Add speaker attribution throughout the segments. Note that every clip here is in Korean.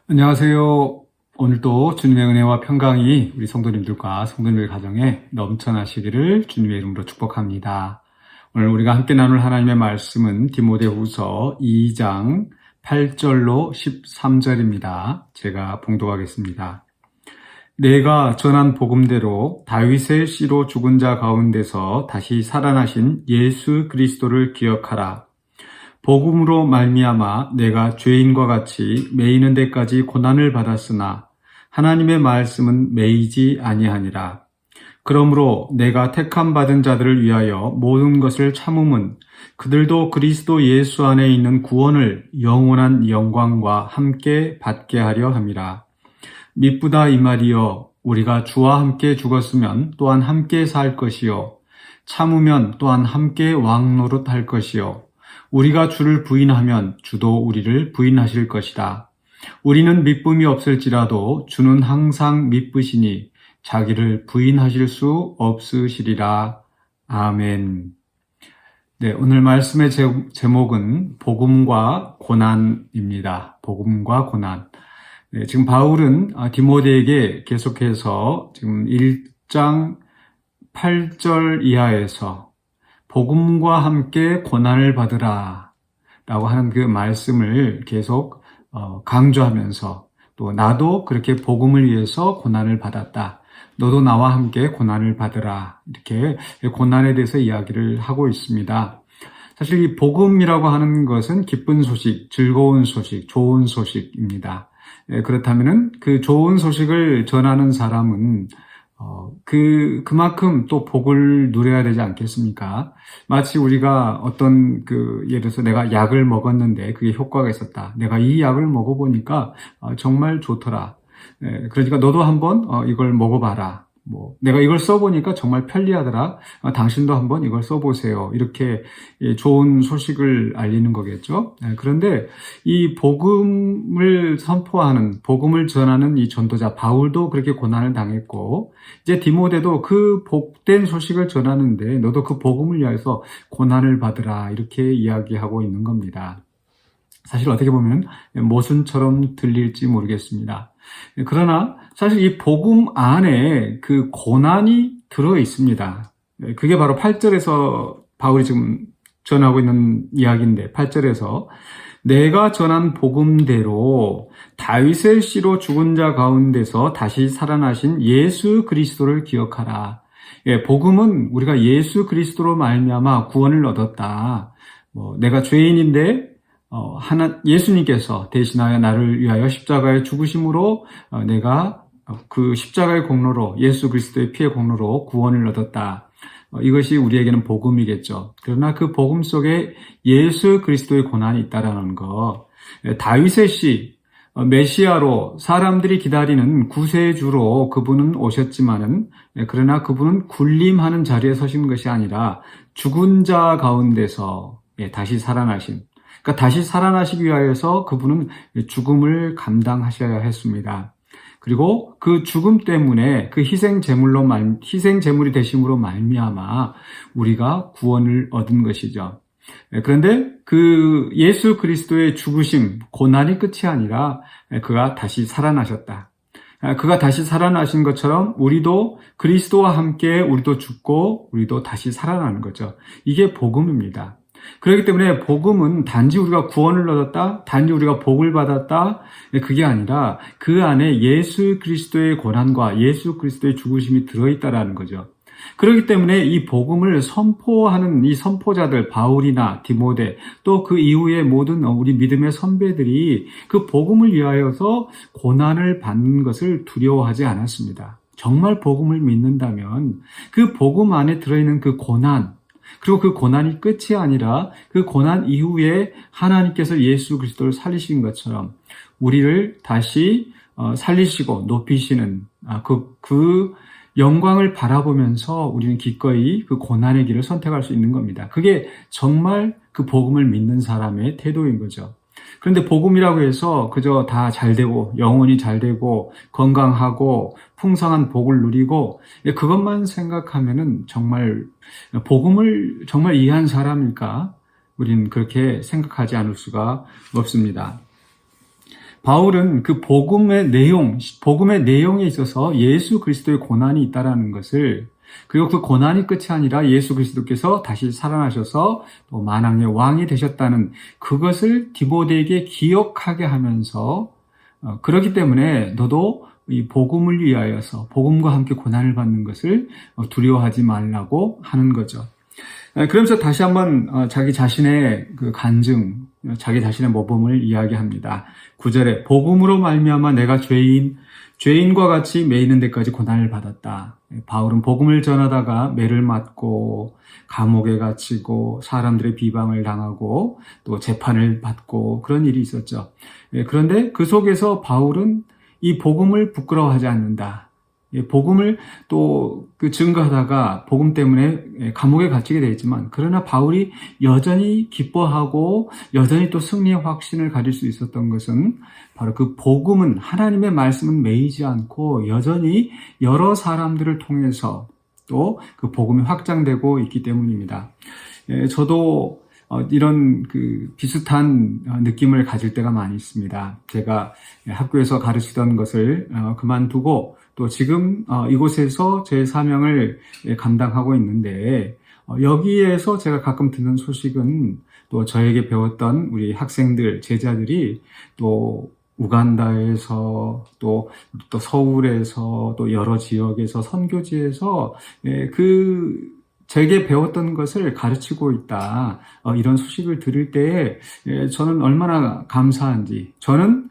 Speaker 1: 안녕하세요. 오늘도 주님의 은혜와 평강이 우리 성도님들과 성도님의 가정에 넘쳐나시기를 주님의 이름으로 축복합니다. 오늘 우리가 함께 나눌 하나님의 말씀은 디모데후서 2장 8절로 13절입니다. 제가 봉독하겠습니다. 내가 전한 복음대로 다윗의 씨로 죽은 자 가운데서 다시 살아나신 예수 그리스도를 기억하라. 복음으로 말미암아 내가 죄인과 같이 매이는 데까지 고난을 받았으나 하나님의 말씀은 매이지 아니하니라. 그러므로 내가 택함 받은 자들을 위하여 모든 것을 참음은 그들도 그리스도 예수 안에 있는 구원을 영원한 영광과 함께 받게 하려 함이라. 미쁘다 이 말이여, 우리가 주와 함께 죽었으면 또한 함께 살 것이요 참으면 또한 함께 왕노릇할 것이요 우리가 주를 부인하면 주도 우리를 부인하실 것이다. 우리는 미쁨이 없을지라도 주는 항상 미쁘시니 자기를 부인하실 수 없으시리라. 아멘. 네, 오늘 말씀의 제목은 복음과 고난입니다. 복음과 고난. 네, 지금 바울은 디모데에게 계속해서 지금 1장 8절 이하에서 복음과 함께 고난을 받으라 라고 하는 그 말씀을 계속 강조하면서, 또 나도 그렇게 복음을 위해서 고난을 받았다, 너도 나와 함께 고난을 받으라, 이렇게 고난에 대해서 이야기를 하고 있습니다. 사실 이 복음이라고 하는 것은 기쁜 소식, 즐거운 소식, 좋은 소식입니다. 그렇다면은 그 좋은 소식을 전하는 사람은 그만큼 또 복을 누려야 되지 않겠습니까? 마치 우리가 예를 들어서 내가 약을 먹었는데 그게 효과가 있었다. 내가 이 약을 먹어보니까 정말 좋더라. 그러니까 너도 한번 이걸 먹어봐라. 내가 이걸 써보니까 정말 편리하더라. 당신도 한번 이걸 써보세요. 이렇게 좋은 소식을 알리는 거겠죠. 그런데 이 복음을 선포하는, 복음을 전하는 이 전도자 바울도 그렇게 고난을 당했고, 이제 디모데도 그 복된 소식을 전하는데 너도 그 복음을 위해서 고난을 받으라, 이렇게 이야기하고 있는 겁니다. 사실 어떻게 보면 모순처럼 들릴지 모르겠습니다. 그러나 사실 이 복음 안에 그 고난이 들어 있습니다. 그게 바로 8절에서 바울이 지금 전하고 있는 이야기인데, 8절에서 내가 전한 복음대로 다윗의 씨로 죽은 자 가운데서 다시 살아나신 예수 그리스도를 기억하라. 복음은 우리가 예수 그리스도로 말미암아 구원을 얻었다. 내가 죄인인데 예수님께서 대신하여 나를 위하여 십자가에 죽으심으로 내가 그 십자가의 공로로, 예수 그리스도의 피의 공로로 구원을 얻었다. 이것이 우리에게는 복음이겠죠. 그러나 그 복음 속에 예수 그리스도의 고난이 있다라는 것, 다윗의 씨, 메시아로 사람들이 기다리는 구세주로 그분은 오셨지만은, 그러나 그분은 군림하는 자리에 서신 것이 아니라 죽은 자 가운데서 다시 살아나신, 그러니까 다시 살아나시기 위하여서 그분은 죽음을 감당하셔야 했습니다. 그리고 그 죽음 때문에 그 희생 제물이 되심으로 말미암아 우리가 구원을 얻은 것이죠. 그런데 그 예수 그리스도의 죽으심, 고난이 끝이 아니라 그가 다시 살아나셨다. 그가 다시 살아나신 것처럼 우리도 그리스도와 함께 우리도 죽고 우리도 다시 살아나는 거죠. 이게 복음입니다. 그렇기 때문에 복음은 단지 우리가 구원을 얻었다, 단지 우리가 복을 받았다, 그게 아니라 그 안에 예수 그리스도의 고난과 예수 그리스도의 죽으심이 들어있다라는 거죠. 그렇기 때문에 이 복음을 선포하는 이 선포자들, 바울이나 디모데, 또 그 이후에 모든 우리 믿음의 선배들이 그 복음을 위하여서 고난을 받는 것을 두려워하지 않았습니다. 정말 복음을 믿는다면 그 복음 안에 들어있는 그 고난, 그리고 그 고난이 끝이 아니라 그 고난 이후에 하나님께서 예수 그리스도를 살리신 것처럼 우리를 다시 살리시고 높이시는 그 영광을 바라보면서 우리는 기꺼이 그 고난의 길을 선택할 수 있는 겁니다. 그게 정말 그 복음을 믿는 사람의 태도인 거죠. 그런데 복음이라고 해서 그저 다 잘되고 영혼이 잘되고 건강하고 풍성한 복을 누리고 그것만 생각하면은 정말 복음을 정말 이해한 사람일까? 우리는 그렇게 생각하지 않을 수가 없습니다. 바울은 그 복음의 내용에 있어서 예수 그리스도의 고난이 있다라는 것을, 그리고 그 고난이 끝이 아니라 예수 그리스도께서 다시 살아나셔서 또 만왕의 왕이 되셨다는 그것을 디모데에게 기억하게 하면서, 그렇기 때문에 너도 이 복음을 위하여서 복음과 함께 고난을 받는 것을 두려워하지 말라고 하는 거죠. 그러면서 다시 한번 자기 자신의 그 간증, 자기 자신의 모범을 이야기합니다. 9절에 복음으로 말미암아 내가 죄인과 같이 매이는 데까지 고난을 받았다. 바울은 복음을 전하다가 매를 맞고 감옥에 갇히고 사람들의 비방을 당하고 또 재판을 받고 그런 일이 있었죠. 그런데 그 속에서 바울은 이 복음을 부끄러워하지 않는다. 복음을 또 그 증거하다가 복음 때문에 감옥에 갇히게 되었지만, 그러나 바울이 여전히 기뻐하고 여전히 또 승리의 확신을 가질 수 있었던 것은 바로 그 복음은, 하나님의 말씀은 매이지 않고 여전히 여러 사람들을 통해서 또 그 복음이 확장되고 있기 때문입니다. 저도 이런 그 비슷한 느낌을 가질 때가 많이 있습니다. 제가 학교에서 가르치던 것을 그만두고 또 지금 이곳에서 제 사명을 감당하고 있는데, 여기에서 제가 가끔 듣는 소식은 또 저에게 배웠던 우리 학생들, 제자들이 또 우간다에서 또 서울에서 또 여러 지역에서 선교지에서 제게 배웠던 것을 가르치고 있다. 이런 소식을 들을 때에 저는 얼마나 감사한지. 저는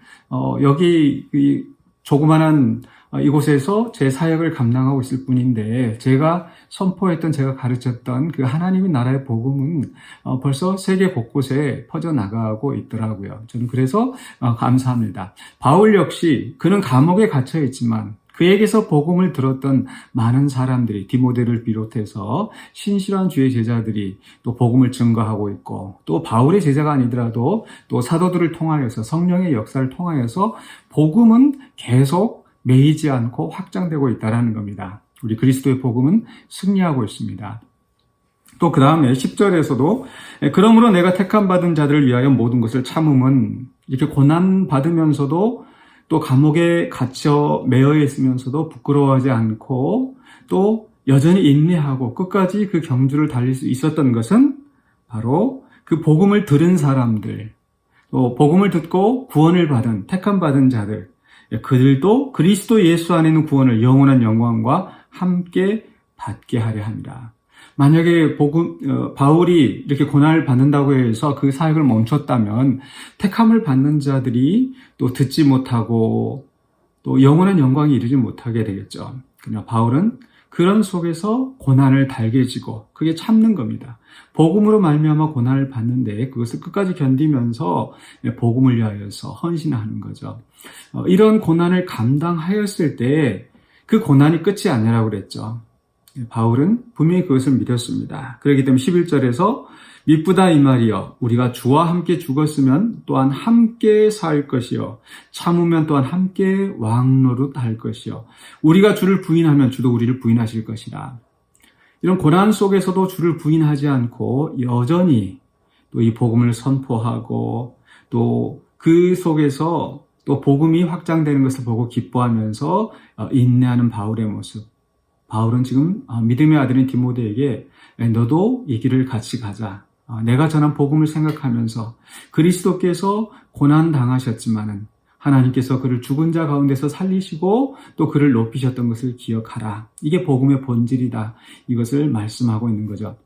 Speaker 1: 여기 이 조그만한 이곳에서 제 사역을 감당하고 있을 뿐인데, 제가 선포했던, 제가 가르쳤던 그 하나님의 나라의 복음은 벌써 세계 곳곳에 퍼져나가고 있더라고요. 저는 그래서 감사합니다. 바울 역시 그는 감옥에 갇혀 있지만 그에게서 복음을 들었던 많은 사람들이, 디모데를 비롯해서 신실한 주의 제자들이 또 복음을 증거하고 있고, 또 바울의 제자가 아니더라도 또 사도들을 통하여서, 성령의 역사를 통하여서 복음은 계속 매이지 않고 확장되고 있다는 겁니다. 우리 그리스도의 복음은 승리하고 있습니다. 또 그 다음에 10절에서도 그러므로 내가 택함받은 자들을 위하여 모든 것을 참음은, 이렇게 고난받으면서도 또 감옥에 갇혀 매여 있으면서도 부끄러워하지 않고 또 여전히 인내하고 끝까지 그 경주를 달릴 수 있었던 것은 바로 그 복음을 들은 사람들, 또 복음을 듣고 구원을 받은, 택함받은 자들, 그들도 그리스도 예수 안에 있는 구원을 영원한 영광과 함께 받게 하려 합니다. 만약에 바울이 이렇게 고난을 받는다고 해서 그 사역을 멈췄다면 택함을 받는 자들이 또 듣지 못하고 또 영원한 영광에 이르지 못하게 되겠죠. 그러나 바울은 그런 속에서 고난을 달게 지고 그게 참는 겁니다. 복음으로 말미암아 고난을 받는데 그것을 끝까지 견디면서 복음을 위하여서 헌신하는 거죠. 이런 고난을 감당하였을 때 그 고난이 끝이 아니라고 그랬죠. 바울은 분명히 그것을 믿었습니다. 그렇기 때문에 11절에서 미쁘다 이 말이여, 우리가 주와 함께 죽었으면 또한 함께 살 것이요, 참으면 또한 함께 왕노릇 할 것이요, 우리가 주를 부인하면 주도 우리를 부인하실 것이라. 이런 고난 속에서도 주를 부인하지 않고 여전히 또 이 복음을 선포하고 또 그 속에서 또 복음이 확장되는 것을 보고 기뻐하면서 인내하는 바울의 모습. 바울은 지금 믿음의 아들인 디모데에게 너도 이 길을 같이 가자. 내가 전한 복음을 생각하면서 그리스도께서 고난 당하셨지만은 하나님께서 그를 죽은 자 가운데서 살리시고 또 그를 높이셨던 것을 기억하라. 이게 복음의 본질이다. 이것을 말씀하고 있는 거죠.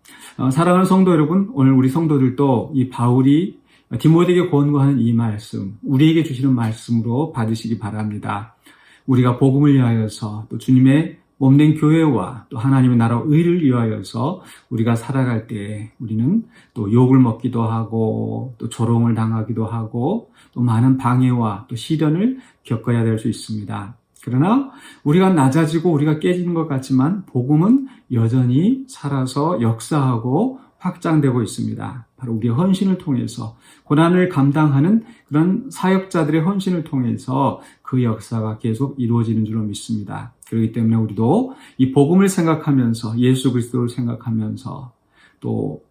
Speaker 1: 사랑하는 성도 여러분, 오늘 우리 성도들도 이 바울이 디모데에게 권고하는 이 말씀, 우리에게 주시는 말씀으로 받으시기 바랍니다. 우리가 복음을 위하여서 또 주님의 몸된 교회와 또 하나님의 나라 의를 위하여서 우리가 살아갈 때 우리는 또 욕을 먹기도 하고 또 조롱을 당하기도 하고 또 많은 방해와 또 시련을 겪어야 될 수 있습니다. 그러나 우리가 낮아지고 우리가 깨지는 것 같지만 복음은 여전히 살아서 역사하고 확장되고 있습니다. 바로 우리의 헌신을 통해서, 고난을 감당하는 그런 사역자들의 헌신을 통해서 그 역사가 계속 이루어지는 줄로 믿습니다. 그렇기 때문에 우리도 이 복음을 생각하면서, 예수 그리스도를 생각하면서, 또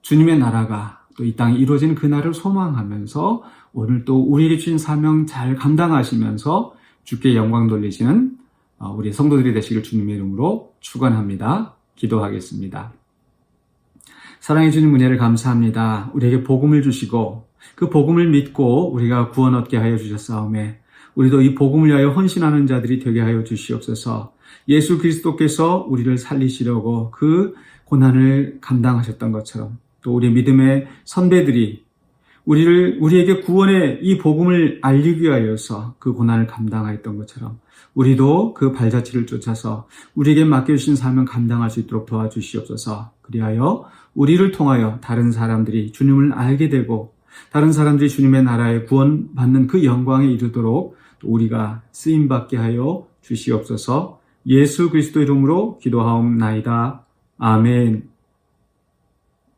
Speaker 1: 주님의 나라가 또 이 땅에 이루어지는 그날을 소망하면서 오늘 또 우리에게 주신 사명 잘 감당하시면서 주께 영광 돌리시는 우리 성도들이 되시길 주님의 이름으로 축원합니다. 기도하겠습니다. 사랑해 주님 은혜를 감사합니다. 우리에게 복음을 주시고 그 복음을 믿고 우리가 구원 얻게 하여 주셨사오매 우리도 이 복음을 위하여 헌신하는 자들이 되게 하여 주시옵소서. 예수 그리스도께서 우리를 살리시려고 그 고난을 감당하셨던 것처럼 또 우리 믿음의 선배들이 우리에게 구원의 이 복음을 알리기 위하여서 그 고난을 감당하였던 것처럼 우리도 그 발자취를 쫓아서 우리에게 맡겨주신 사명 감당할 수 있도록 도와주시옵소서. 그리하여 우리를 통하여 다른 사람들이 주님을 알게 되고 다른 사람들이 주님의 나라에 구원받는 그 영광에 이르도록 우리가 쓰임받게 하여 주시옵소서. 예수 그리스도 이름으로 기도하옵나이다. 아멘.